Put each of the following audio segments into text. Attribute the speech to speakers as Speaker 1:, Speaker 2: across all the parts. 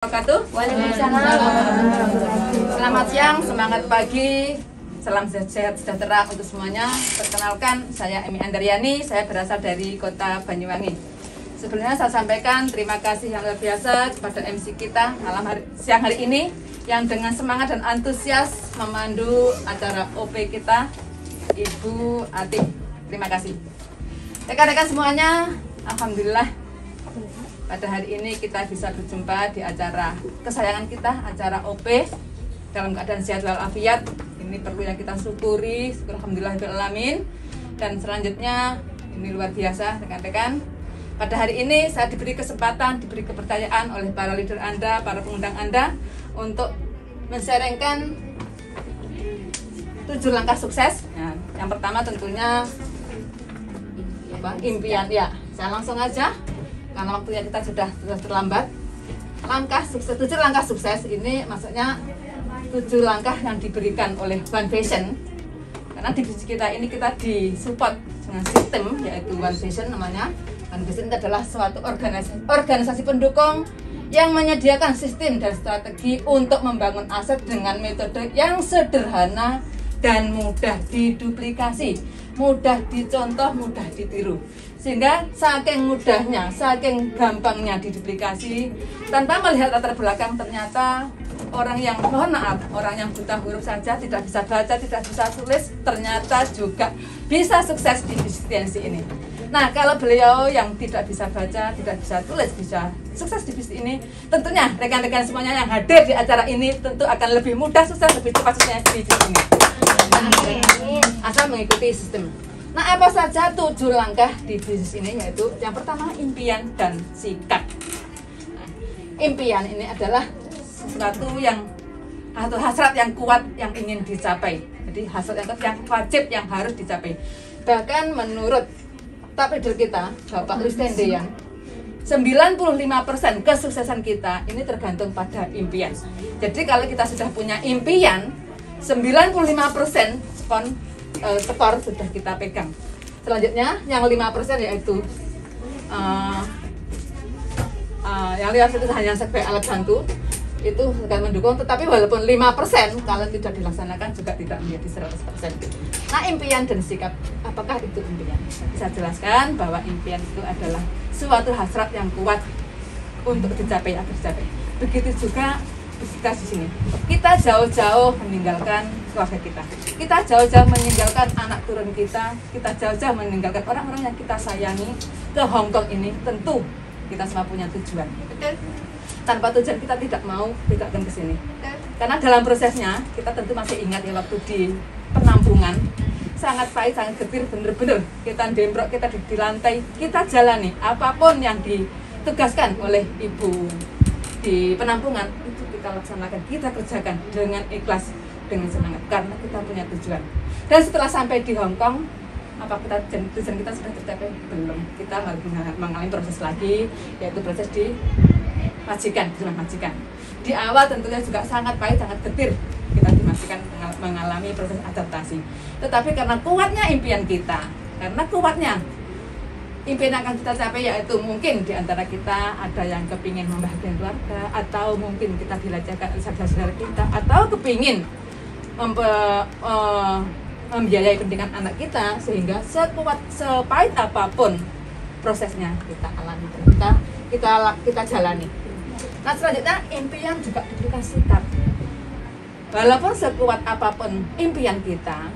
Speaker 1: Selamat siang, semangat pagi, salam sehat sejahtera untuk semuanya. Perkenalkan, saya Emi Andaryani, saya berasal dari kota Banyuwangi. Sebelumnya saya sampaikan terima kasih yang luar biasa kepada MC kita siang hari ini yang dengan semangat dan antusias memandu acara OP kita, Ibu Atik. Terima kasih. Rekan-rekan semuanya, alhamdulillah pada hari ini kita bisa berjumpa di acara kesayangan kita, acara OP dalam keadaan sehat walafiat. Ini perlu yang kita syukuri, syukur alhamdulillahirrahmanirrahim. Dan selanjutnya ini luar biasa rekan-rekan. Pada hari ini saya diberi kesempatan, diberi kepercayaan oleh para leader Anda, para pengundang Anda untuk men-sharingkan 7 langkah sukses. Nah, yang pertama tentunya impian. Ya, saya langsung aja. Karena waktunya kita sudah terlambat. Langkah sukses, 7 langkah sukses ini maksudnya 7 langkah yang diberikan oleh One Vision. Karena di divisi kita ini kita disupport dengan sistem yaitu One Vision namanya. One Vision itu adalah suatu organisasi pendukung yang menyediakan sistem dan strategi untuk membangun aset dengan metode yang sederhana dan mudah diduplikasi, mudah dicontoh, mudah ditiru. Sehingga saking mudahnya, saking gampangnya diduplikasi, tanpa melihat latar belakang, ternyata orang yang, mohon maaf, orang yang buta huruf saja, tidak bisa baca, tidak bisa tulis, ternyata juga bisa sukses di bisnis ini. Nah, kalau beliau yang tidak bisa baca, tidak bisa tulis, bisa sukses di bisnis ini, tentunya rekan-rekan semuanya yang hadir di acara ini tentu akan lebih mudah sukses, lebih cepat sukses di bisnis ini. Asal mengikuti sistem. Nah, apa saja 7 langkah di bisnis ini, yaitu yang pertama impian dan sikap. Nah, impian ini adalah sesuatu yang atau hasrat yang kuat yang ingin dicapai. Jadi hasrat yang kuat yang wajib yang harus dicapai. Bahkan menurut top leader kita, Bapak Luis Tendean, 95% kesuksesan kita ini tergantung pada impian. Jadi kalau kita sudah punya impian, 95% skor sudah kita pegang. Selanjutnya yang 5% yaitu yang lihat itu hanya sebagai alat bantu, itu akan mendukung, tetapi walaupun 5% kalau tidak dilaksanakan juga tidak menjadi 100%. Nah, impian dan sikap, apakah itu impian? Saya jelaskan bahwa impian itu adalah suatu hasrat yang kuat untuk dicapai agar dicapai. Begitu juga kita di sini. Kita jauh-jauh meninggalkan keluarga kita. Kita jauh-jauh meninggalkan anak turun kita. Kita jauh-jauh meninggalkan orang-orang yang kita sayangi ke Hong Kong ini. Tentu kita semua punya tujuan. Tanpa tujuan kita tidak mau, tidak akan ke sini. Karena dalam prosesnya kita tentu masih ingat ya waktu di penampungan sangat pahit, sangat getir, bener-bener kita dembrok, kita di lantai, kita jalani apapun yang ditugaskan oleh ibu di penampungan itu kita laksanakan, kita kerjakan dengan ikhlas, dengan semangat karena kita punya tujuan. Dan setelah sampai di Hong Kong, apakah tujuan kita sudah tercapai? Belum. Kita harus mengalami proses lagi, yaitu proses di majikan, di rumah majikan. Di awal tentunya juga sangat pahit, sangat getir. Kita di majikan mengalami proses adaptasi. Tetapi karena kuatnya impian kita, karena kuatnya impian yang akan kita capai, yaitu mungkin di antara kita ada yang kepingin membahagiakan keluarga, atau mungkin kita dilecehkan oleh saudara-saudara kita, atau kepingin membiayai pendidikan anak kita, sehingga sepahit apapun prosesnya kita alami, kita jalani. Nah, selanjutnya impian juga diberikan sikap. Walaupun sekuat apapun impian kita,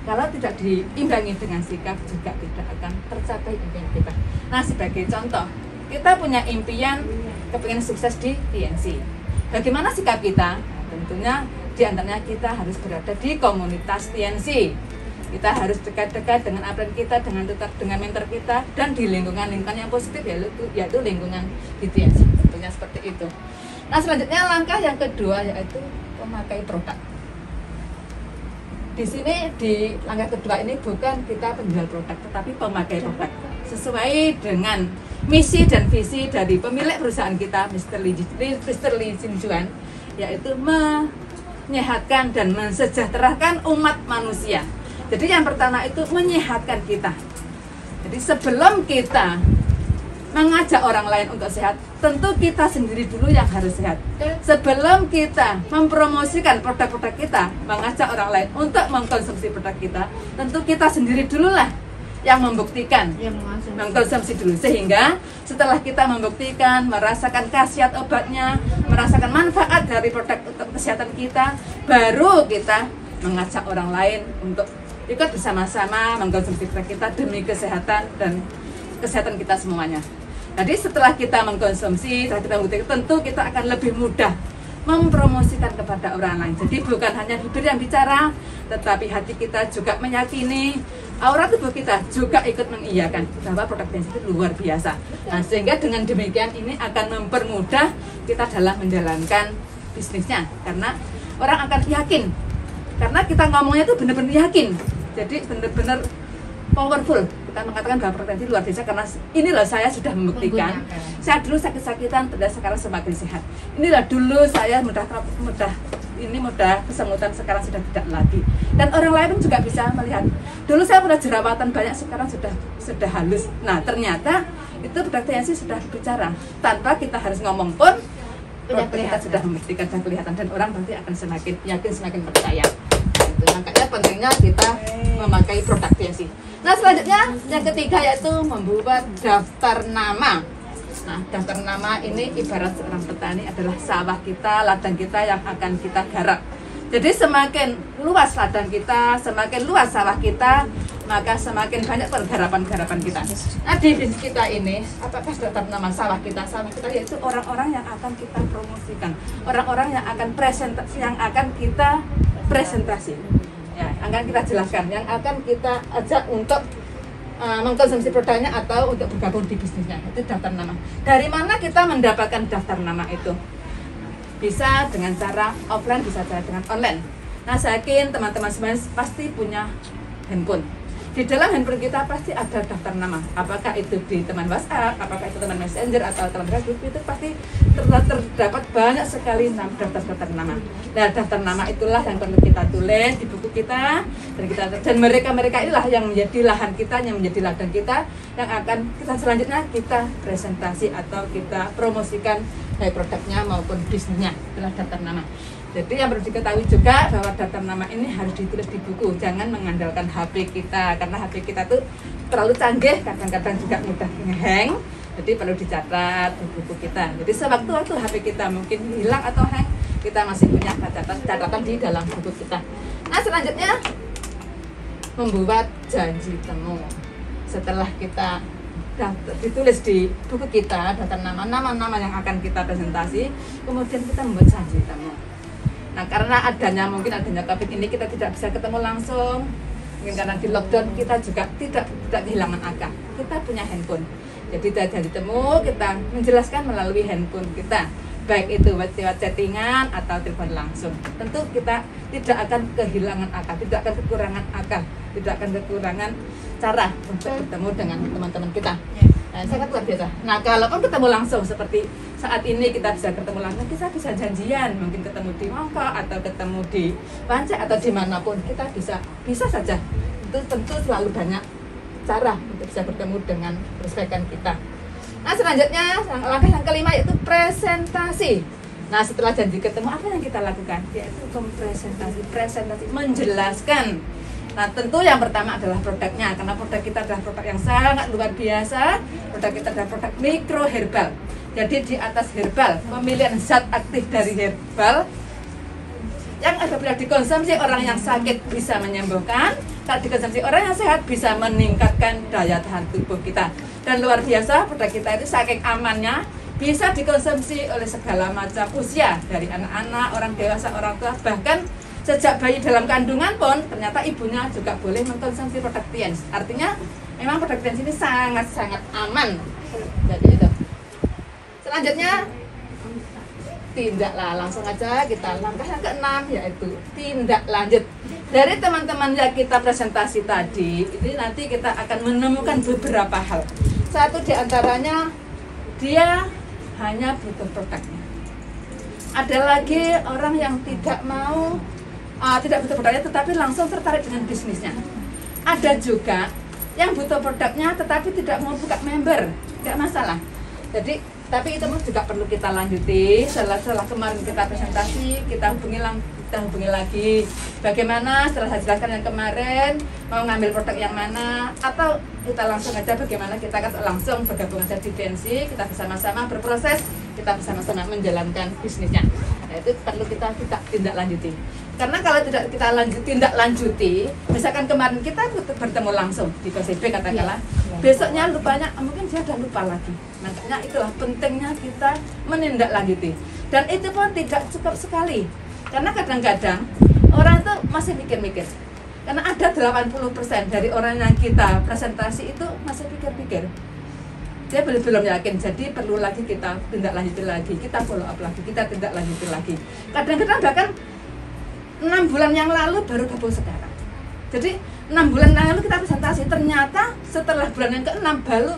Speaker 1: kalau tidak diimbangi dengan sikap juga tidak akan tercapai impian kita. Nah, sebagai contoh, kita punya impian kepingin sukses di TNC. Bagaimana sikap kita? Nah, tentunya diantaranya kita harus berada di komunitas TNC. Kita harus dekat-dekat dengan upline kita, dengan mentor kita, dan di lingkungan yang positif, yaitu lingkungan di TNC. Tentunya seperti itu. Nah, selanjutnya langkah yang kedua yaitu memakai produk. Di sini di langkah kedua ini bukan kita penjual produk, tetapi pemakai produk sesuai dengan misi dan visi dari pemilik perusahaan kita, Mr. Lee Jin Juan, yaitu menyehatkan dan mensejahterakan umat manusia. Jadi yang pertama itu menyehatkan kita. Jadi sebelum kita mengajak orang lain untuk sehat, tentu kita sendiri dulu yang harus sehat. Sebelum kita mempromosikan produk-produk kita, mengajak orang lain untuk mengkonsumsi produk kita, tentu kita sendiri dululah yang membuktikan, mengkonsumsi dulu. Sehingga setelah kita membuktikan, merasakan khasiat obatnya, merasakan manfaat dari produk untuk kesehatan kita, baru kita mengajak orang lain untuk ikut bersama-sama mengkonsumsi produk kita demi kesehatan dan kesehatan kita semuanya. Jadi setelah kita mengkonsumsi, setelah kita membuktikan, tentu kita akan lebih mudah mempromosikan kepada orang lain. Jadi bukan hanya bibir yang bicara, tetapi hati kita juga meyakini, aura tubuh kita juga ikut mengiyakan bahwa produk Tensi itu luar biasa. Nah, sehingga dengan demikian ini akan mempermudah kita dalam menjalankan bisnisnya, karena orang akan yakin, karena kita ngomongnya itu benar-benar yakin. Jadi benar-benar powerful. Kita mengatakan bahwa produk Tensi luar biasa karena inilah saya sudah membuktikan. Saya dulu sakit-sakitan, dan sekarang semakin sehat. Inilah dulu saya mudah kesemutan, sekarang sudah tidak lagi. Dan orang lain pun juga bisa melihat. Dulu saya pernah jerawatan banyak, sekarang sudah halus. Nah, ternyata itu produk Tensi sudah bicara. Tanpa kita harus ngomong pun, kita sudah membuktikan dan kelihatan, dan orang nanti akan semakin yakin, semakin percaya. Itu makanya pentingnya kita memakai produk Tensi. Nah, selanjutnya yang ketiga yaitu membuat daftar nama. Nah, daftar nama ini ibarat seorang petani adalah sawah kita, ladang kita yang akan kita garap. Jadi semakin luas ladang kita, semakin luas sawah kita, maka semakin banyak penggarapan-garapan kita. Nah, di bisnis kita ini, apakah daftar nama sawah kita? Sawah kita yaitu orang-orang yang akan kita promosikan, orang-orang yang akan kita presentasi. Ya, akan kita jelaskan, yang akan kita ajak untuk mengkonsumsi produknya atau untuk bergabung di bisnisnya. Itu daftar nama. Dari mana kita mendapatkan daftar nama itu? Bisa dengan cara offline, bisa dengan online. Nah, saya yakin teman-teman semuanya pasti punya handphone. Di dalam handphone kita pasti ada daftar nama. Apakah itu di teman WhatsApp, apakah itu teman Messenger atau teman Facebook, itu pasti terdapat banyak sekali daftar nama. Nah, daftar nama itulah yang perlu kita tulis di buku kita, dan mereka inilah yang menjadi lahan kita, yang menjadi ladang kita, yang akan kita selanjutnya kita presentasi atau kita promosikan baik produknya maupun bisnisnya. Itulah daftar nama. Jadi yang perlu diketahui juga bahwa daftar nama ini harus ditulis di buku. Jangan mengandalkan HP kita, karena HP kita tuh terlalu canggih, kadang-kadang juga mudah nge-hang. Jadi perlu dicatat di buku kita. Jadi sewaktu-waktu HP kita mungkin hilang atau hang, kita masih punya catatan di dalam buku kita. Nah, selanjutnya membuat janji temu. Setelah kita ditulis di buku kita daftar nama-nama yang akan kita presentasi, kemudian kita membuat janji temu. Nah, karena adanya COVID ini, kita tidak bisa ketemu langsung. Mungkin karena di lockdown kita juga tidak kehilangan akal. Kita punya handphone. Jadi kita janji temu, kita menjelaskan melalui handphone kita. Baik itu lewat chattingan atau telepon langsung. Tentu kita tidak akan kehilangan akal, tidak akan kekurangan akal, tidak akan kekurangan cara untuk bertemu dengan teman-teman kita. Sangat luar biasa. Nah, kalaupun ketemu langsung seperti saat ini, kita bisa ketemu langsung, kita bisa janjian, mungkin ketemu di Mongko atau ketemu di Panca atau dimanapun, kita bisa saja. Itu tentu selalu banyak cara untuk bisa bertemu dengan rekan kita. Nah, selanjutnya langkah yang kelima yaitu presentasi. Nah, setelah janji ketemu, apa yang kita lakukan? Yaitu presentasi, menjelaskan. Nah, tentu yang pertama adalah produknya, karena produk kita adalah produk yang sangat luar biasa. Produk kita adalah produk mikro herbal. Jadi di atas herbal, pemilihan zat aktif dari herbal yang apabila dikonsumsi orang yang sakit bisa menyembuhkan, kalau dikonsumsi orang yang sehat bisa meningkatkan daya tahan tubuh kita. Dan luar biasa, produk kita itu saking amannya, bisa dikonsumsi oleh segala macam usia, dari anak-anak, orang dewasa, orang tua, bahkan sejak bayi dalam kandungan pun ternyata ibunya juga boleh mengkonsumsi produk Tiens. Artinya memang produk Tiens ini sangat-sangat aman. Jadi itu. Selanjutnya tindaklah, langsung aja kita langkah yang keenam yaitu tindak lanjut. Dari teman-teman yang kita presentasi tadi, ini nanti kita akan menemukan beberapa hal. Satu diantaranya dia hanya butuh produknya. Ada lagi orang yang tidak butuh produknya tetapi langsung tertarik dengan bisnisnya. Ada juga yang butuh produknya tetapi tidak mau buka member. tidak masalah. Jadi tapi itu juga perlu kita lanjuti setelah kemarin kita presentasi, kita hubungi lagi bagaimana setelah saya jelaskan yang kemarin mau ngambil produk yang mana, atau kita langsung aja bagaimana kita langsung bergabung aja di TNC, kita bersama-sama berproses, kita bersama-sama menjalankan bisnisnya. Nah, itu perlu kita tindak lanjuti. Karena kalau tidak kita tindak lanjuti, misalkan kemarin kita bertemu langsung di PCB katakanlah, besoknya lupanya mungkin dia udah lupa lagi. Makanya itulah pentingnya kita menindaklanjuti. Dan itu pun tidak cukup sekali. Karena kadang-kadang orang itu masih mikir-mikir. Karena ada 80% dari orang yang kita presentasi itu masih pikir-pikir. Dia belum yakin, jadi perlu lagi kita tindak lanjuti lagi, kita follow up lagi, kita tindak lanjuti lagi. Kadang-kadang bahkan 6 bulan yang lalu baru gabung sekarang. Jadi 6 bulan yang lalu kita presentasi, ternyata setelah bulan yang ke-6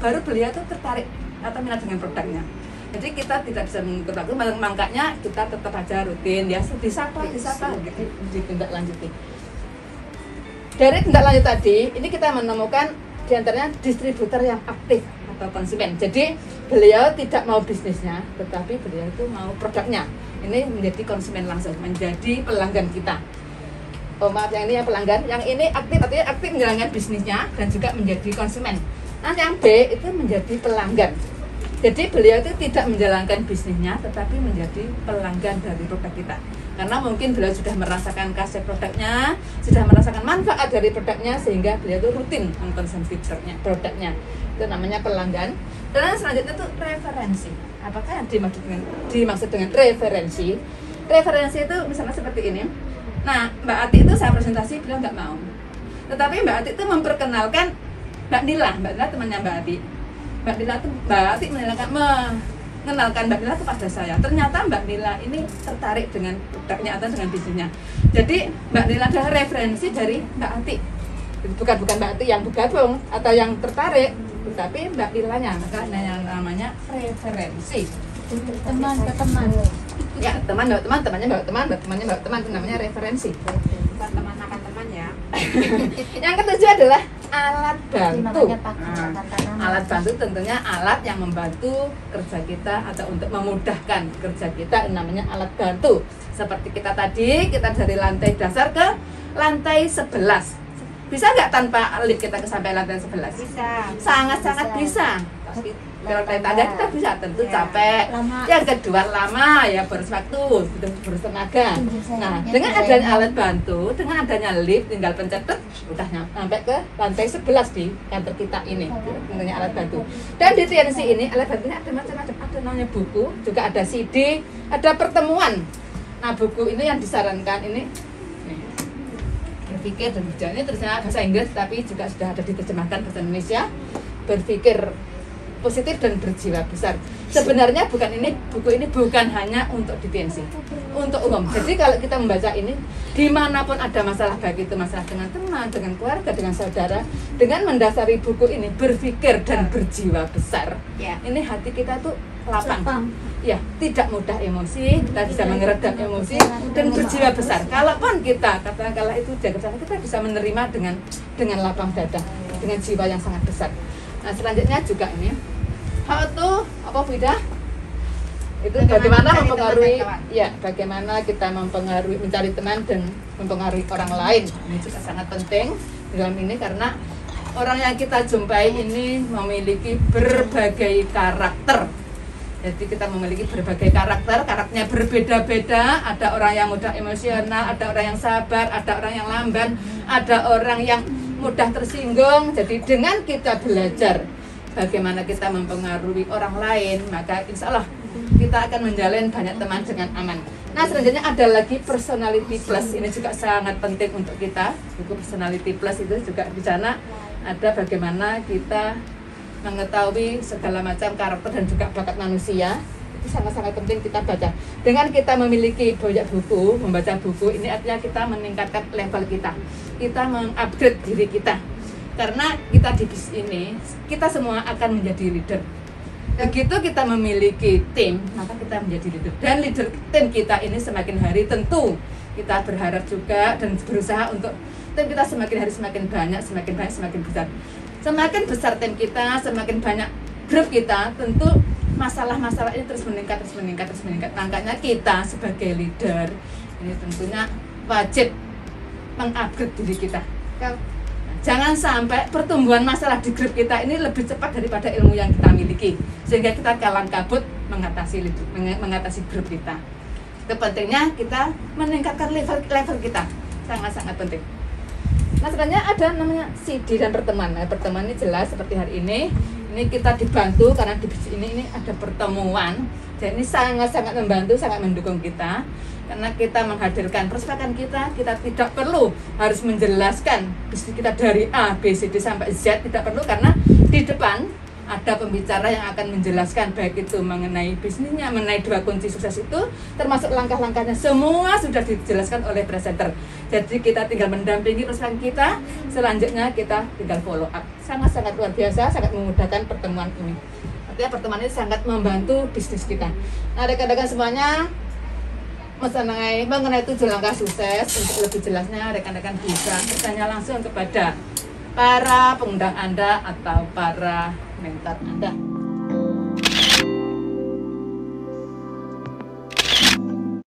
Speaker 1: baru beliau itu tertarik atau minat dengan produknya. Jadi kita tidak bisa mengikut waktu, makanya kita tetap aja rutin ya, disapa gitu, ditindaklanjuti. Dari tindak lanjut tadi, ini kita menemukan diantaranya distributor yang aktif atau konsumen. Jadi beliau tidak mau bisnisnya, tetapi beliau itu mau produknya. Ini menjadi konsumen langsung, menjadi pelanggan kita. Oh maaf, yang ini yang pelanggan, yang ini aktif, artinya aktif menjalankan bisnisnya dan juga menjadi konsumen. Nah yang B itu menjadi pelanggan. Jadi beliau itu tidak menjalankan bisnisnya, tetapi menjadi pelanggan dari produk kita. Karena mungkin beliau sudah merasakan khasiat produknya, sudah merasakan manfaat dari produknya, sehingga beliau itu rutin mengkonsumsi produknya. Itu namanya pelanggan. Dan selanjutnya itu referensi. Apakah yang dimaksud dengan referensi? Referensi itu misalnya seperti ini. Nah, Mbak Ati itu saya presentasi, beliau nggak mau. Tetapi Mbak Ati itu memperkenalkan Mbak Nila temannya Mbak Ati. Mbak Ati mengenalkan Mbak Nila kepada saya. Ternyata Mbak Nila ini tertarik dengan produknya atau dengan bisnisnya. Jadi Mbak Nila adalah referensi dari Mbak Ati. Bukan Mbak Ati yang bergabung atau yang tertarik, tetapi Mbak Nilanya. Maka yang namanya referensi.
Speaker 2: Teman ke teman.
Speaker 1: Ya, teman bawa teman, temannya bawa teman, temannya bawa teman, itu namanya referensi.
Speaker 2: Bukan teman akan teman ya.
Speaker 1: Yang ketujuh adalah alat bantu.
Speaker 2: Nah,
Speaker 1: Alat bantu tentunya alat yang membantu kerja kita atau untuk memudahkan kerja kita, namanya alat bantu. Seperti kita tadi, kita dari lantai dasar ke lantai 11. Bisa nggak tanpa lift kita sampai lantai 11?
Speaker 2: Bisa.
Speaker 1: Sangat-sangat bisa. Kalau naik tangga kita bisa, tentu
Speaker 2: Ya,
Speaker 1: capek.
Speaker 2: lama.
Speaker 1: Yang kedua lama, ya boros waktu, boros tenaga. Nah, dengan adanya alat bantu, dengan adanya lift, tinggal pencet, udah sampai ke lantai 11 di kantor kita ini. Tentunya alat bantu. Dan di TNC ini alat bantunya ada macam-macam. Ada namanya buku, juga ada CD, ada pertemuan. Nah, buku ini yang disarankan ini berpikir dan berjalan, ini tulisannya bahasa Inggris tapi juga sudah ada diterjemahkan bahasa Indonesia. Berpikir positif dan berjiwa besar. Sebenarnya buku ini bukan hanya untuk di TNC, untuk umum. Jadi kalau kita membaca ini, dimanapun ada masalah, baik itu masalah dengan teman, dengan keluarga, dengan saudara, dengan mendasari buku ini, berpikir dan berjiwa besar,
Speaker 2: Ya.
Speaker 1: ini hati kita tuh lapang. Ya, tidak mudah emosi, kita bisa meredam emosi dan berjiwa besar. Kalaupun kita katakanlah itu jaga besar, kita bisa menerima dengan lapang dada, dengan jiwa yang sangat besar. Nah, selanjutnya juga ini how to apa Vida? Itu bagaimana mempengaruhi, ya, bagaimana kita mempengaruhi, mencari teman dan mempengaruhi orang lain. Ini juga sangat penting dalam ini karena orang yang kita jumpai ini memiliki berbagai karakter. Jadi kita memiliki berbagai karakternya berbeda-beda. Ada orang yang mudah emosional, ada orang yang sabar, ada orang yang lamban, ada orang yang mudah tersinggung. Jadi dengan kita belajar bagaimana kita mempengaruhi orang lain, maka insya Allah kita akan menjalin banyak teman dengan aman. Nah, selanjutnya ada lagi personality plus. Ini juga sangat penting untuk kita. Buku personality plus itu juga di sana ada bagaimana kita mengetahui segala macam karakter dan juga bakat manusia. Itu sangat-sangat penting kita baca. Dengan kita memiliki banyak buku, membaca buku, ini artinya kita meningkatkan level kita. Kita mengupgrade diri kita. Karena kita di bis ini, kita semua akan menjadi leader. Begitu kita memiliki tim, maka kita menjadi leader. Dan leader tim kita ini semakin hari tentu kita berharap juga dan berusaha untuk tim kita semakin hari semakin banyak, semakin besar. Semakin besar tim kita, semakin banyak grup kita, tentu masalah-masalah ini terus meningkat. Makanya kita sebagai leader ini tentunya wajib mengupgrade diri kita. Jangan sampai pertumbuhan masalah di grup kita ini lebih cepat daripada ilmu yang kita miliki, sehingga kita kalang kabut mengatasi grup kita. Itu pentingnya kita meningkatkan level kita, sangat-sangat penting. Nah, sebenarnya ada namanya CD dan pertemuan. Nah, pertemuan ini jelas seperti hari ini kita dibantu karena di ini ada pertemuan. Jadi ini sangat-sangat membantu, sangat mendukung kita. Karena kita menghadirkan prospekan kita tidak perlu harus menjelaskan bisnis kita dari A, B, C, D sampai Z, tidak perlu, karena di depan ada pembicara yang akan menjelaskan baik itu mengenai bisnisnya, mengenai 2 kunci sukses itu, termasuk langkah-langkahnya, semua sudah dijelaskan oleh presenter. Jadi kita tinggal mendampingi prospekan kita, selanjutnya kita tinggal follow up. Sangat-sangat luar biasa, sangat memudahkan pertemuan ini. Artinya pertemuan ini sangat membantu bisnis kita. Nah, rekan-rekan semuanya, mengenai 7 langkah sukses, untuk lebih jelasnya rekan-rekan bisa bertanya langsung kepada para pengundang Anda atau para mentor Anda.